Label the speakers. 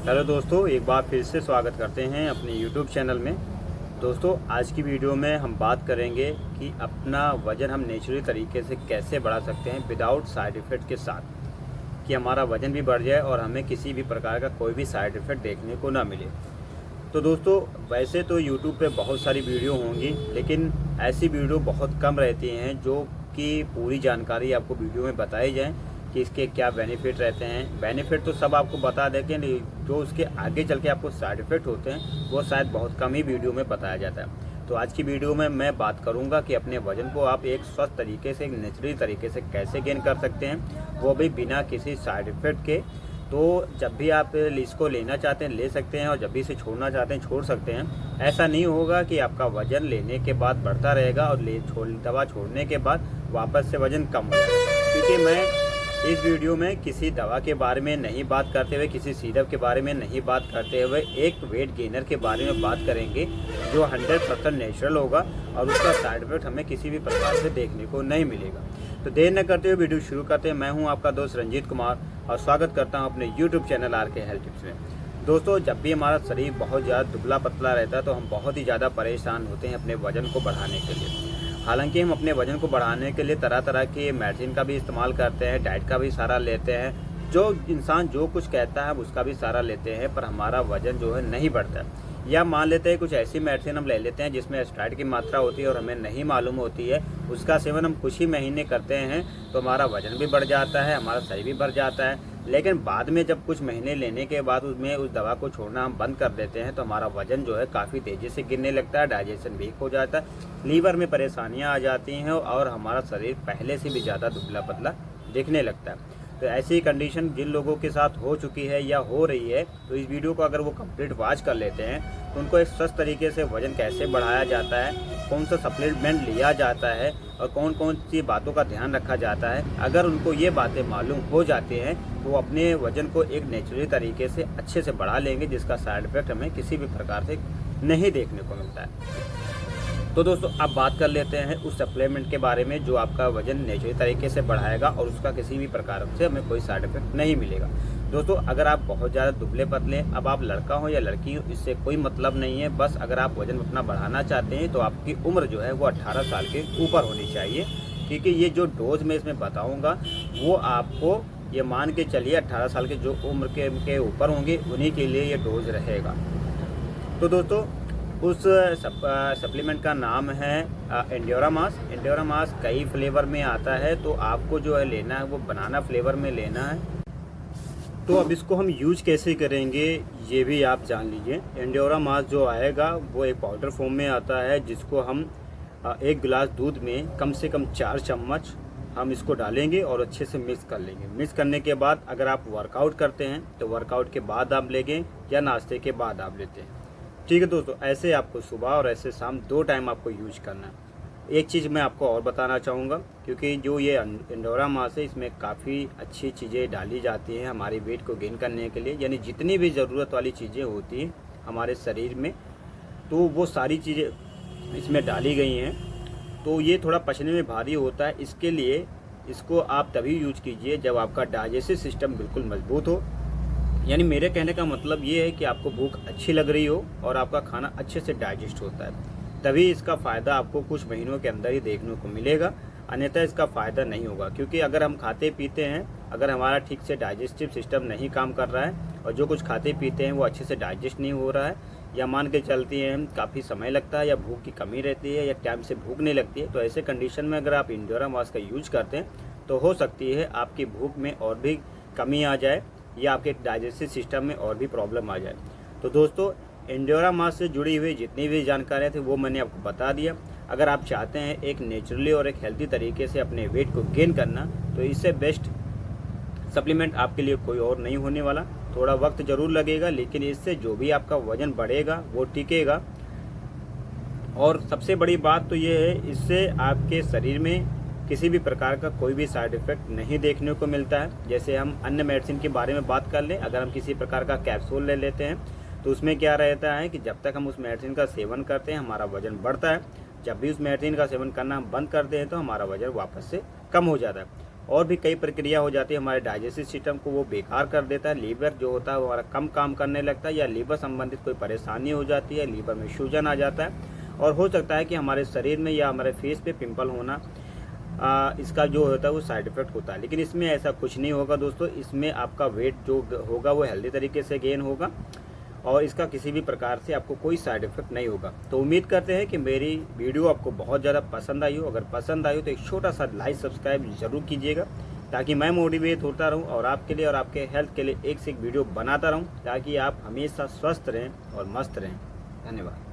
Speaker 1: Hello दोस्तों, एक बार फिर से स्वागत करते हैं अपने YouTube चैनल में। दोस्तों, आज की वीडियो में हम बात करेंगे कि अपना वज़न हम नेचुरली तरीके से कैसे बढ़ा सकते हैं विदाउट साइड इफ़ेक्ट के साथ, कि हमारा वज़न भी बढ़ जाए और हमें किसी भी प्रकार का कोई भी साइड इफ़ेक्ट देखने को ना मिले। तो दोस्तों, वैसे तो YouTube पे बहुत सारी वीडियो होंगी, लेकिन ऐसी वीडियो बहुत कम रहती हैं जो कि पूरी जानकारी आपको वीडियो में बताई जाए कि इसके क्या बेनिफिट रहते हैं। बेनिफिट तो सब आपको बता देते हैं, जो उसके आगे चल के आपको साइड इफ़ेक्ट होते हैं वो शायद बहुत कम ही वीडियो में बताया जाता है। तो आज की वीडियो में मैं बात करूंगा कि अपने वज़न को आप एक स्वस्थ तरीके से, एक नेचुरली तरीके से कैसे गेन कर सकते हैं, वो भी बिना किसी साइड इफ़ेक्ट के। तो जब भी आप इसको लेना चाहते हैं ले सकते हैं, और जब भी इसे छोड़ना चाहते हैं छोड़ सकते हैं। ऐसा नहीं होगा कि आपका वज़न लेने के बाद बढ़ता रहेगा और दवा छोड़ने के बाद वापस से वज़न कम हो जाएगा। क्योंकि मैं इस वीडियो में किसी दवा के बारे में नहीं बात करते हुए, किसी सिरप के बारे में नहीं बात करते हुए, एक वेट गेनर के बारे में बात करेंगे जो 100% नेचुरल होगा और उसका साइड इफेक्ट हमें किसी भी प्रकार से देखने को नहीं मिलेगा। तो देर न करते हुए वीडियो शुरू करते हैं। मैं हूं आपका दोस्त रंजीत कुमार और स्वागत करता हूं अपने YouTube चैनल आर के हेल्थ टिप्स में। दोस्तों, जब भी हमारा शरीर बहुत ज़्यादा दुबला पतला रहता है तो हम बहुत ही ज़्यादा परेशान होते हैं अपने वज़न को बढ़ाने के लिए। हालांकि हम अपने वज़न को बढ़ाने के लिए तरह तरह की मेडिसिन का भी इस्तेमाल करते हैं, डाइट का भी सहारा लेते हैं, जो इंसान जो कुछ कहता है उसका भी सहारा लेते हैं, पर हमारा वज़न जो है नहीं बढ़ता है। या मान लेते हैं कुछ ऐसी मेडिसिन हम ले लेते हैं जिसमें स्टेरॉइड की मात्रा होती है और हमें नहीं मालूम होती है, उसका सेवन हम कुछ ही महीने करते हैं तो हमारा वज़न भी बढ़ जाता है, हमारा शरीर भी बढ़ जाता है। लेकिन बाद में जब कुछ महीने लेने के बाद उसमें उस दवा को छोड़ना हम बंद कर देते हैं तो हमारा वज़न जो है काफ़ी तेज़ी से गिरने लगता है, डाइजेशन वीक हो जाता है, लीवर में परेशानियां आ जाती हैं और हमारा शरीर पहले से भी ज़्यादा दुबला पतला दिखने लगता है। तो ऐसी कंडीशन जिन लोगों के साथ हो चुकी है या हो रही है, तो इस वीडियो को अगर वो कंप्लीट वॉच कर लेते हैं तो उनको एक स्वस्थ तरीके से वज़न कैसे बढ़ाया जाता है, कौन सा सप्लीमेंट लिया जाता है और कौन कौन सी बातों का ध्यान रखा जाता है, अगर उनको ये बातें मालूम हो जाती हैं तो वो अपने वज़न को एक नेचुरली तरीके से अच्छे से बढ़ा लेंगे, जिसका साइड इफ़ेक्ट हमें किसी भी प्रकार से नहीं देखने को मिलता है। तो दोस्तों, अब बात कर लेते हैं उस सप्लीमेंट के बारे में जो आपका वज़न नेचुरली तरीके से बढ़ाएगा और उसका किसी भी प्रकार से हमें कोई साइड इफेक्ट नहीं मिलेगा। दोस्तों, अगर आप बहुत ज़्यादा दुबले पतले, अब आप लड़का हो या लड़की हो इससे कोई मतलब नहीं है। बस अगर आप वज़न अपना बढ़ाना चाहते हैं तो आपकी उम्र जो है वो 18 साल के ऊपर होनी चाहिए, क्योंकि ये जो डोज मैं इसमें बताऊँगा वो आपको ये मान के चलिए 18 साल के जो उम्र के ऊपर होंगे उन्हीं के लिए ये डोज रहेगा। तो दोस्तों, उस सप्लीमेंट का नाम है एंड्योरामास। एंड्योरामास कई फ्लेवर में आता है, तो आपको जो है लेना है वो बनाना फ्लेवर में लेना है। तो अब इसको हम यूज कैसे करेंगे ये भी आप जान लीजिए। एंड्योरामास जो आएगा वो एक पाउडर फॉर्म में आता है, जिसको हम एक गिलास दूध में कम से कम 4 चम्मच हम इसको डालेंगे और अच्छे से मिक्स कर लेंगे। मिक्स करने के बाद अगर आप वर्कआउट करते हैं तो वर्कआउट के बाद आप लेंगे या नाश्ते के बाद आप लेते हैं, ठीक है दोस्तों। ऐसे आपको सुबह और ऐसे शाम 2 टाइम आपको यूज करना है। एक चीज़ मैं आपको और बताना चाहूँगा, क्योंकि जो ये एंडोरामास है इसमें काफ़ी अच्छी चीज़ें डाली जाती हैं हमारे वेट को गेन करने के लिए, यानी जितनी भी ज़रूरत वाली चीज़ें होती हैं हमारे शरीर में तो वो सारी चीज़ें इसमें डाली गई हैं। तो ये थोड़ा पचने में भारी होता है, इसके लिए इसको आप तभी यूज कीजिए जब आपका डाइजेस्टिव सिस्टम बिल्कुल मजबूत हो। यानी मेरे कहने का मतलब ये है कि आपको भूख अच्छी लग रही हो और आपका खाना अच्छे से डाइजेस्ट होता है, तभी इसका फ़ायदा आपको कुछ महीनों के अंदर ही देखने को मिलेगा, अन्यथा इसका फ़ायदा नहीं होगा। क्योंकि अगर हम खाते पीते हैं, अगर हमारा ठीक से डाइजेस्टिव सिस्टम नहीं काम कर रहा है और जो कुछ खाते पीते हैं वो अच्छे से डाइजेस्ट नहीं हो रहा है, या मान के चलती हैं काफ़ी समय लगता है या भूख की कमी रहती है या टाइम से भूख नहीं लगती है, तो ऐसे कंडीशन में अगर आप एंड्योरामास का यूज करते हैं तो हो सकती है आपकी भूख में और भी कमी आ जाए या आपके डाइजेस्टिव सिस्टम में और भी प्रॉब्लम आ जाए। तो दोस्तों, एंड्योरामास से जुड़ी हुई जितनी भी जानकारियाँ थी वो मैंने आपको बता दिया। अगर आप चाहते हैं एक नेचुरली और एक हेल्दी तरीके से अपने वेट को गेन करना, तो इससे बेस्ट सप्लीमेंट आपके लिए कोई और नहीं होने वाला। थोड़ा वक्त ज़रूर लगेगा, लेकिन इससे जो भी आपका वज़न बढ़ेगा वो टिकेगा। और सबसे बड़ी बात तो ये है, इससे आपके शरीर में किसी भी प्रकार का कोई भी साइड इफ़ेक्ट नहीं देखने को मिलता है। जैसे हम अन्य मेडिसिन के बारे में बात कर लें, अगर हम किसी प्रकार का कैप्सूल ले लेते हैं तो उसमें क्या रहता है कि जब तक हम उस मेडिसिन का सेवन करते हैं हमारा वज़न बढ़ता है, जब भी उस मेडिसिन का सेवन करना हम बंद करते हैं तो हमारा वज़न वापस से कम हो जाता है। और भी कई प्रक्रिया हो जाती है, हमारे डाइजेस्टिव सिस्टम को वो बेकार कर देता है। लीवर जो होता है वो हमारा कम काम करने लगता है, या लीवर संबंधित कोई परेशानी हो जाती है, लीवर में सूजन आ जाता है, और हो सकता है कि हमारे शरीर में या हमारे फेस पे पिंपल होना इसका जो होता है वो साइड इफ़ेक्ट होता है। लेकिन इसमें ऐसा कुछ नहीं होगा दोस्तों, इसमें आपका वेट जो होगा वो हेल्दी तरीके से गेन होगा, और इसका किसी भी प्रकार से आपको कोई साइड इफ़ेक्ट नहीं होगा। तो उम्मीद करते हैं कि मेरी वीडियो आपको बहुत ज़्यादा पसंद आई हो। अगर पसंद आई हो तो एक छोटा सा लाइक सब्सक्राइब ज़रूर कीजिएगा, ताकि मैं मोटिवेट होता रहूं और आपके लिए और आपके हेल्थ के लिए एक से एक वीडियो बनाता रहूं, ताकि आप हमेशा स्वस्थ रहें और मस्त रहें। धन्यवाद।